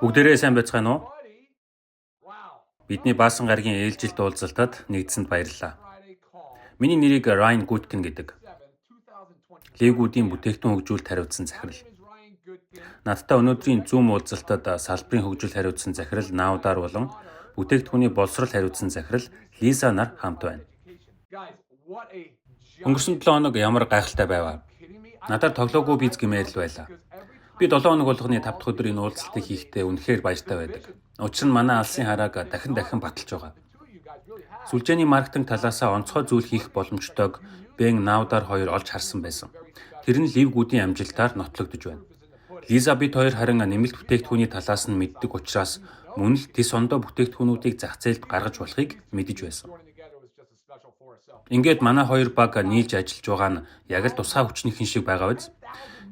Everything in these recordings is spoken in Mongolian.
Бүгдээрээ сайн байцгаана уу? Бидний баасан гарагийн ээлжилт уулзалтад нэгдсэнд баярлалаа. Миний нэрийг Ryan Gutkin гэдэг. Левгүүдийн бүтээгдэхүүн хөгжүүлэлт хариуцсан захирал. Надтай өнөөдрийн Zoom уулзалтад салбарын хөгжил хариуцсан захирал Наудаар болон бүтээгдэхүүний боловсрол хариуцсан захирал Лиза нар хамт байна. Өнгөрсөн 7 хоног ямар гайхалтай байв. Надаар тоглоогүй биз гэмээр л байлаа. Би 7 хоног болгоны 5 дахь өдөр энэ уулзалтыг хийхдээ үнэхээр баяртай байдаг. Учир нь манай алсын харааг дахин баталж байгаа. Сүлжээний маркетинг талаасаа онцгой зүйл хийх боломжтойг Бен Наудаар хоёр олж харсан байсан. Тэр нь Левгүүдийн амжилтаар нотлогдож байна. Лиза бид хоёр харин нэмэлт бүтээгдэхүүний талаас нь мэддэг учраас мөн л тис ондоо бүтээгдэхүүнүүдийг зах зээлд гаргаж болохыг мэдэж байсан. Ингээд манай хоёр баг нийлж ажиллаж байгаа нь яг л тусгай хүчнийхэн шиг байгаа биз?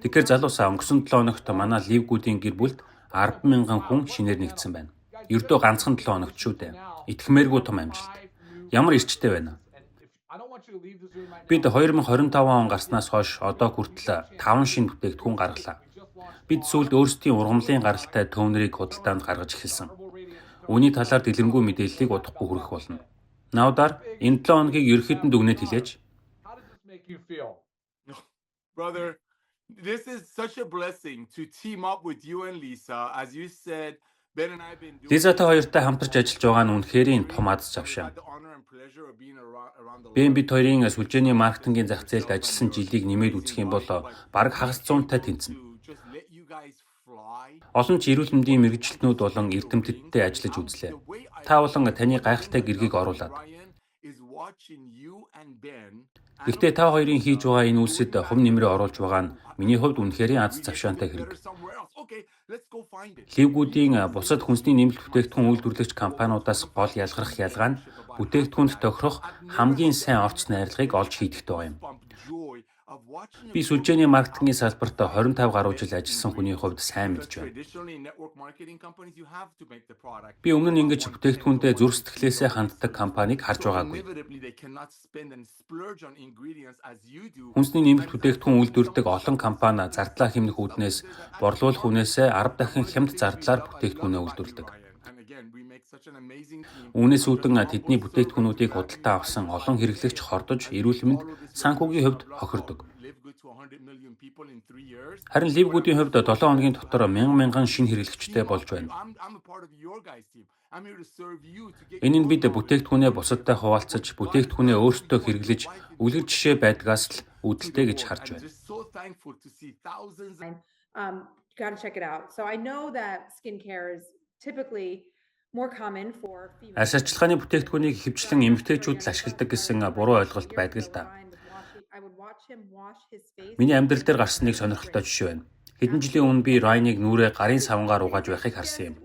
Тэгэхээр залуусаа өнгөрсөн 7 хоногт манай Левгүүдийн гэр бүлд 10,000 хүн шинээр нэгдсэн байна. Ердөө ганцхан 7 хоногт шүү дээ. Итгэмээргүй том амжилт. Ямар эрчтэй байна. Бид 2025 он гарснаас хойш одоо хүртэл 5 шинэ бүтээгдэхүүн гаргалаа. Бид сүүлд өөрсдийн ургамлын гаралтай төвнөрийг худалдаанд гаргаж эхэлсэн. Үүний талаар дэлгэрэнгүй мэдээллийг удахгүй хүргэх болно. Наудаар энэ 7 хоногийг ерөнхийдөө дүгнэж хэлээч. Brother, this is such a blessing to team up with you and Lisa. As you said, Ben and I have been doing Лизатай хоёртой хамтарч ажиллаж байгаа нь үнэхээр том аз завшаа. the honor and pleasure of being around the Бен бид хоёрын сүлжээний маркетингийн зах зээлд ажилласан жилийг нэмээд үзэх юм бол бараг хагас 100-тай тэнцэнэ. to just let you guys fly. Олон ч эрүүл мэндийн мэргэжилтнүүд болон эрдэмтдтэй ажиллаж үзлээ. Та болон таны гайхалтай гэргийг оруулаад. Ryan is watching you and Ben. Гэхдээ та хоёрын хийж байгаа энэ үйлсэд хувь нэмрээ оруулж байгаа нь миний хувьд үнэхээр аз завшаантай хэрэг. Somewhere else. Okay, let's go find it. Левгүүдийн бусад хүнсний нэмэлт бүтээгдэхүүн үйлдвэрлэгч компаниудаас гол ялгарх ялгаа нь бүтээгдэхүүнд тохирох хамгийн сайн орц найрлагыг олж хийдэгт байгаа юм. Bump joy of watching Би сүлжээний маркетингийн салбарт 25 гаруй жил ажилласан хүний хувьд сайн мэдж байна. traditionally in network marketing companies you have to make the product. Би өмнө нь ингэж бүтээгдэхүүндээ зүрх сэтгэлээсээ ханддаг компанийг харж байгаагүй. Inevitably they cannot spend and splurge on ingredients as you do. Хүнсний нэмэлт бүтээгдэхүүн үйлдвэрлэдэг олон компани зардлаа хэмнэх үүднээс борлуулах үнээсээ 10 дахин хямд зардлаар бүтээгдэхүүнээ үйлдвэрлэдэг. And again, we make such an amazing team. Үүнээс үүдэн тэдний бүтээгдэхүүнүүдийг худалдаа авсан олон хэрэглэгч хордож, эрүүл мэнд, санхүүгийн хувьд хохирдог. Live good to 100 million people in 3 years. Харин Левгүүдийн хувьд 7 хоногийн дотор мянган шинэ хэрэглэгчтэй болж байна. I'm a part of your guys team. I'm here to serve you to get Энэ нь бид бүтээгдэхүүнээ бусадтай хуваалцаж, бүтээгдэхүүнээ өөрсдөө хэрэглэж, үлгэр жишээ байдгаас л үүдэлтэй гэж харж I'm байна. just so thankful to see thousands Got to check it out. So I know that skincare is typically more common for females. Арьс арчилгааны бүтээгдэхүүнийг ихэвчлэн эмэгтэйчүүд л ашигладаг гэсэн буруу ойлголт байдаг л да. I would watch him wash his face. Миний амьдрал дээр гарсан нэг сонирхолтой жишээ байна. Хэдэн жилийн өмнө би Райныг нүрээ гарын савнгаар угааж байхыг харсан юм.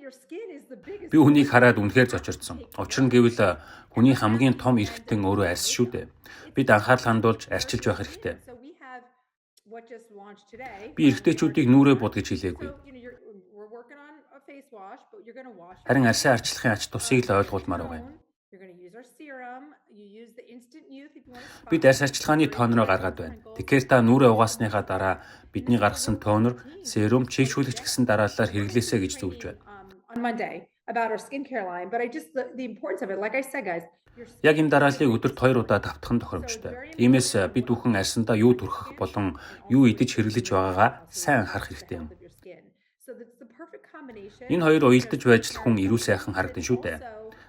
Your skin is the biggest. Би хүнийг хараад үнэхээр зочирдсон. Учир нь гэвэл хүний хамгийн том эрхтэн өөрөө арьс шүү дээ. Бид анхаарал хандуулж арчилж байх хэрэгтэй. So we have what just launched today. Би эрэгтэйчүүдийг нүрээ бод гэж хэлээгүй. So, we're working on a face wash, but you're going to wash. Харин арьсаа арчлахын ач тусыг л ойлгуулмаар байгаа юм. You're going to use our serum. You use the instant youth if you want to. Бид арьс арчилгааны тонероо гаргаад байна. Тэгэхээр та нүрээ угаасныхаа дараа бидний гаргасан тонер, серум, чийгшүүлэгч гэсэн дараалалаар хэрэглээсэй гэж зөвлөж байна. On Monday about our skincare line, but I just the importance of it. Like I said, guys, your Яг энэ дарааллыг өдөрт 2 удаа давтах нь тохиромжтой. Иймээс бид бүхэн арьсандаа юу түрхэх болон юу идэж хэрэглэж байгаагаа сайн анхаарах хэрэгтэй юм. of your skin. So that's the perfect combination. Энэ хоёр уялдаж байж л хүн эрүүл сайхан харагдана шүү дээ.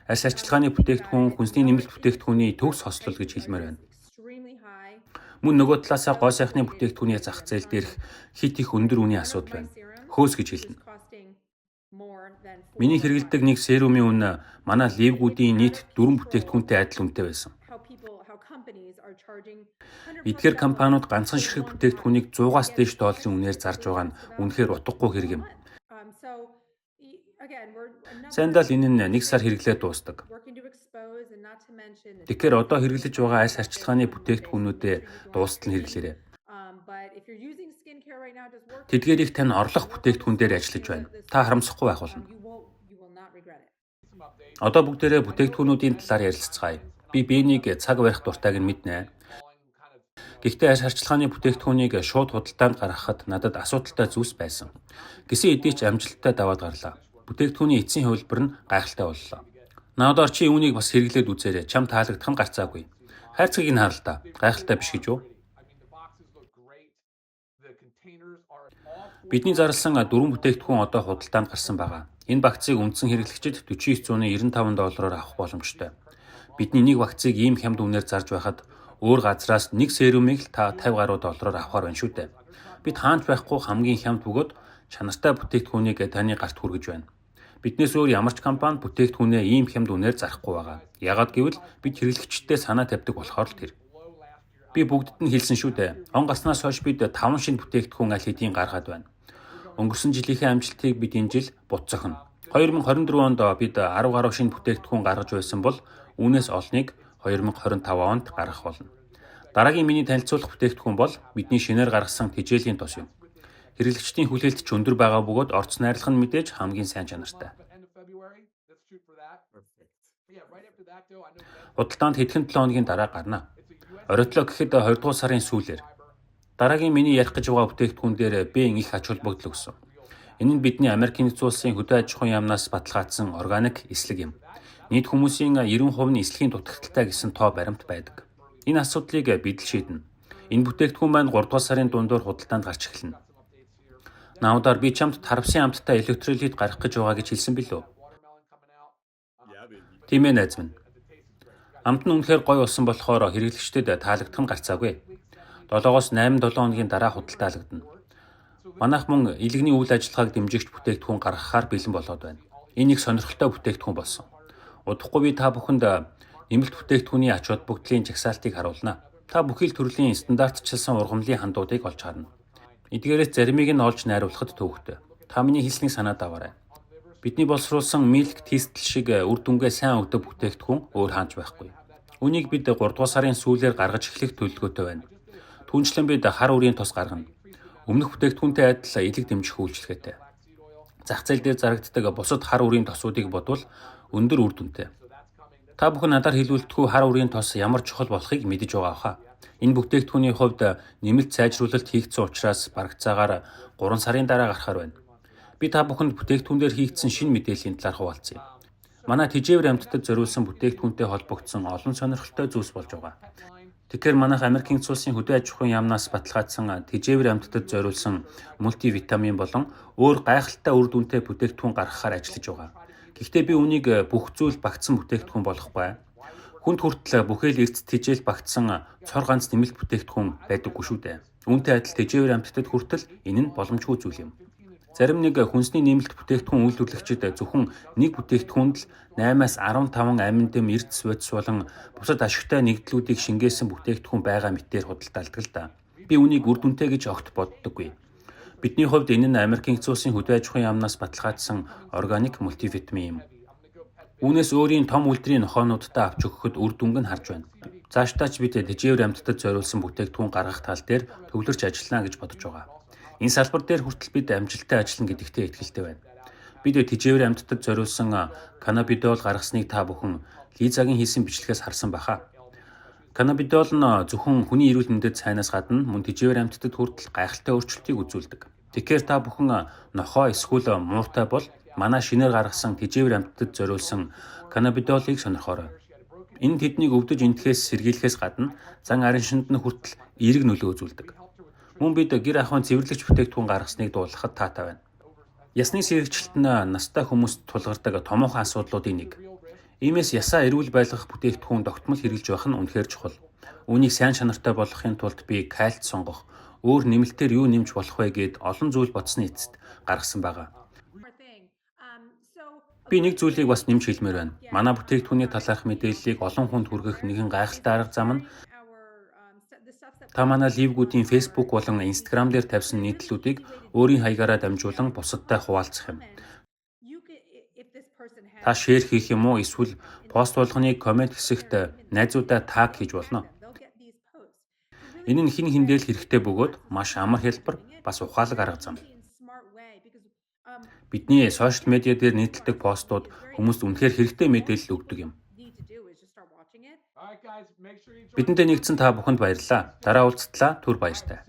Арьс арчилгааны бүтээгдэхүүн, хүнсний нэмэлт бүтээгдэхүүний төгс хослол гэж хэлмээр байна. Extremely high. Мөн нөгөө талаасаа гоо сайхны бүтээгдэхүүний зах зээл дээрх хит их өндөр үнийн асуудал байна. Хөөс гэж хэлнэ. Costing more than Миний хэрэглэдэг нэг серумын үнэ манай Левгүүдийн нийт 4 бүтээгдэхүүнтэй адил үнэтэй байсан. how companies are charging Эдгээр компаниуд ганцхан ширхэг бүтээгдэхүүнийг 100-аас дээш долларын үнээр зарж байгаа нь үнэхээр утгагүй хэрэг юм. so again we're Сандал энэ нь 1 сар хэрэглээд дуустдаг. working to expose and not to mention Тэгэхээр одоо хэрэглэж байгаа арьс арчилгааны бүтээгдэхүүнүүдээ дуустал нь хэрэглээрэй. but if you're using skincare right now just work Тэдгээрийг тань орлох бүтээгдэхүүн дээр ажиллаж байна. Та харамсахгүй байх болно. you will not regret it. Одоо бүгдээрээ бүтээгдэхүүнүүдийн талаар ярилцгаая. Би Бенийг цаг барих дуртайг нь мэднэ. Гэхдээ харьцлагын бүтээгдэхүүнийг шууд худалдаанд гаргахад надад асуудалтай зүйлс байсан. Гэсэн хэдий ч амжилттай даваад гарлаа. Бүтээгдэхүүний эцсийн хувилбар нь гайхалтай боллоо. Наадаар чи үүнийг бас хэрэглээд үзээрэй. Чам таалагдах нь гарцаагүй. Хайрцгийг нь хар л да. Гайхалтай биш гэж юу? Бидний зарласан 4 бүтээгдэхүүн одоо худалдаанд гарсан байгаа. Энэ вакцыг үндсэн хэрэглэгчид $49.95 авах боломжтой. Бидний нэг вакцыг ийм хямд үнээр зарж байхад өөр газраас нэг серумыг л та $50 гаруй авахар байна шүү дээ. Бид хаанч байхгүй хамгийн хямд бөгөөд чанартай бүтээгдэхүүнийг таны гарт хүргэж байна. Биднээс өөр ямар ч компани бүтээгдэхүүнээ ийм хямд үнээр зарахгүй байгаа. Яагаад гэвэл бид хэрэглэгчдэд санаа тавьдаг болохоор л тэр. Би бүгдд нь хэлсэн шүү дээ. Он гарснаас хойш бид 5 шинэ бүтээгдэхүүн аль хэдийн гаргаад байна. Өнгөрсөн жилийнхээ амжилтыг бид энэ жил буцсахна. 2024 онд бид 10 гаруй шинэ бүтээгдэхүүн гаргаж байсан бол үүнээс олныг 2025 онд гаргах болно. Дараагийн миний танилцуулах бүтээгдэхүүн бол бидний шинээр гаргасан тэжээлийн тос юм. Хэрэглэгчдийн хүлээлт ч өндөр байгаа бөгөөд орц найрлах нь мэдээж хамгийн сайн чанартай. Худалдаанд хэдхэн 7 хоногийн дараа гарна. Оройтолоо гэхэд 2 дугаар сарын сүүлээр. Дараагийн миний ярих гэж байгаа бүтээгдэхүүн дээр бээн их ач холбогдол өгсөн. Энэ нь бидний Америкийн нэгдсэн улсын хөдөө аж ахуйн яамнаас баталгаажсан органик эслэг юм. Нийт хүмүүсийн 90% нь эслэгийн дутагдaltaй гэсэн тоо баримт байдаг. Энэ асуудлыг бид л шийднэ. Энэ бүтээгдэхүүн маань 3 дугаар сарын дундуур худалдаанд гарч эхэлнэ. Наудаар би чамд тарвсын амттай электролит гаргах гэж байгаа гэж хэлсэн билүү? Тийм ээ найз минь. Амт нь үнэхээр гоё болсон болохоор хэрэглэгчдэд таалагдах нь гарцаагүй. 7-8 хоногийн дараа худалдаалагдана. Манайх мөн илгэний үйл ажиллагааг дэмжигч бүтээгдэхүүн гаргахаар бэлэн болоод байна. Энэ их сонирхолтой бүтээгдэхүүн болсон. Удахгүй би та бүхэнд нэмэлт бүтээгдэхүүний ач холбогдлын жагсаалтыг харуулна. Та бүхий л төрлийн стандартчилсан ургамлын хандуудыг олж харна. Эдгээрээс заримыг нь олж найруулахад төвөгтэй. Та миний хэлснийг санаад аваарай. Бидний боловсруулсан Milk Thistle шиг үр дүнгээ сайн өгдөг бүтээгдэхүүн өөр хаанч байхгүй. Үнийг бид 3 дугаар сарын сүүлээр гаргаж эхлэх төлөвлөгөөтэй байна. Түүнчлэн бид хар үрийн тос гаргана. Өмнөх бүтээгдэхүүнтэй адил элэг дэмжих үйлчилгээтэй. Зах зээл дээр зарагддаг бусад хар үрийн тосуудыг бодвол өндөр үр дүнтэй. Та бүхэн надаар хэлүүлдэггүй хар үрийн тос ямар чухал болохыг мэдэж байгаа хаа. Энэ бүтээгдэхүүний хувьд нэмэлт сайжруулалт хийгдсэн учраас барагцаагаар 3 сарын дараа гарахаар байна. Би та бүхэнд бүтээгдэхүүнээр хийгдсэн шинэ мэдээллийн талаар хуваалцъя. Манай тэжээвэр амьтдад зориулсан бүтээгдэхүүнтэй холбогдсон олон сонирхолтой зүйлс болж байгаа. Тэгэхээр манайх Америкийн нэгдсэн улсын хөдөө аж ахуйн яамнаас баталгаажсан тэжээвэр амьтдад зориулсан мультивитамин болон өөр гайхалтай үр дүнтэй бүтээгдэхүүн гаргахаар ажиллаж байгаа. Гэхдээ би үүнийг бүх зүйл багтсан бүтээгдэхүүн болохгүй. Хүнд хүртэл бүхэл эрт тэжээл багтсан цор ганц нэмэлт бүтээгдэхүүн байдаггүй шүү дээ. Үүнтэй адил тэжээвэр амьтдад хүртэл энэ нь боломжгүй зүйл юм. Зарим нэг хүнсний нэмэлт бүтээгдэхүүн үйлдвэрлэгчид зөвхөн нэг бүтээгдэхүүнд л 8-аас 15 амин дэм эрдэс бодис болон бусад ашигтай нэгдлүүдийг шингээсэн бүтээгдэхүүн байгаа мэтээр худалдаалдаг л да. Би үүнийг үр дүнтэй гэж огт боддоггүй. Бидний хувьд энэ нь Америкийн нэгдсэн улсын хөдөө аж ахуйн яамнаас баталгаажсан органик мультивитамин юм. Үүнээс өөрийн том үйлдвэрийн нохойнуудтай авч өгөхөд үр дүнг нь харж байна. Цаашдаач бид тэжээвэр амьтдад зориулсан бүтээгдэхүүн гаргах тал дээр төвлөрч ажиллана гэж бодож байгаа. Энэ салбар дээр хүртэл бид амжилттай ажиллана гэдэгтээ итгэлтэй байна. Бид тэжээвэр амьтдад зориулсан каннабидол гаргасныг та бүхэн Лизагийн хийсэн бичлэгээс харсан баха. Каннабидол нь зөвхөн хүний эрүүл мэндэд сайнаас гадна мөн тэжээвэр амьтдад хүртэл гайхалтай өөрчлөлтийг үзүүлдэг. Тэгэхээр та бүхэн нохоо эсвэл муутай бол манай шинээр гаргасан тэжээвэр амьтдад зориулсан каннабидолыг сонирхоорой. Энэ тэднийг өвдөж эндэхээс сэргийлэхээс гадна зан арын шинд нь хүртэл эерэг нөлөө үзүүлдэг. Мөн бид гэр ахуйн цэвэрлэгч бүтээгдэхүүн гаргасныг дуулгахад таатай байна. Ясны сэргийлэлт нь настай хүмүүст тулгардаг томоохон асуудлуудын нэг. Иймээс ясаа эрүүл байлгах бүтээгдэхүүн тогтмол хэрэгжилж байх нь үнэхээр чухал. Үүнийг сайн чанартай болгохын тулд би кальц сонгох, өөр нэмэлтээр юу нэмж болох вэ гэд олон зүйл бодсны эцэст гаргасан байгаа. Би нэг зүйлийг бас нэмж хэлмээр байна. Манай бүтээгдэхүүний талаарх мэдээллийг олон хүнд хүргэх нэгэн гайхалтай арга зам нь та манай ливгүүдийн Facebook болон Instagram дээр тавьсан нийтлэлүүдийг өөрийн хаягаараа дамжуулан бусадтай хуваалцах юм. Та шеэр хийх юм уу эсвэл пост болгоныг комент хэсэгт найзуудаа таг хийж болно. Энэ нь хин хиндэл хэрэгтэй бөгөөд маш амар хэлбэр бас ухаалаг арга зам. Бидний сошиал медиа дээр нийтэлдэг постууд хүмүүст үнэхээр хэрэгтэй мэдээлэл өгдөг юм. Бидэнтэй нэгдсэн та бүхэнд баярлалаа. Дараа уулзтлаа. Түр баяртай.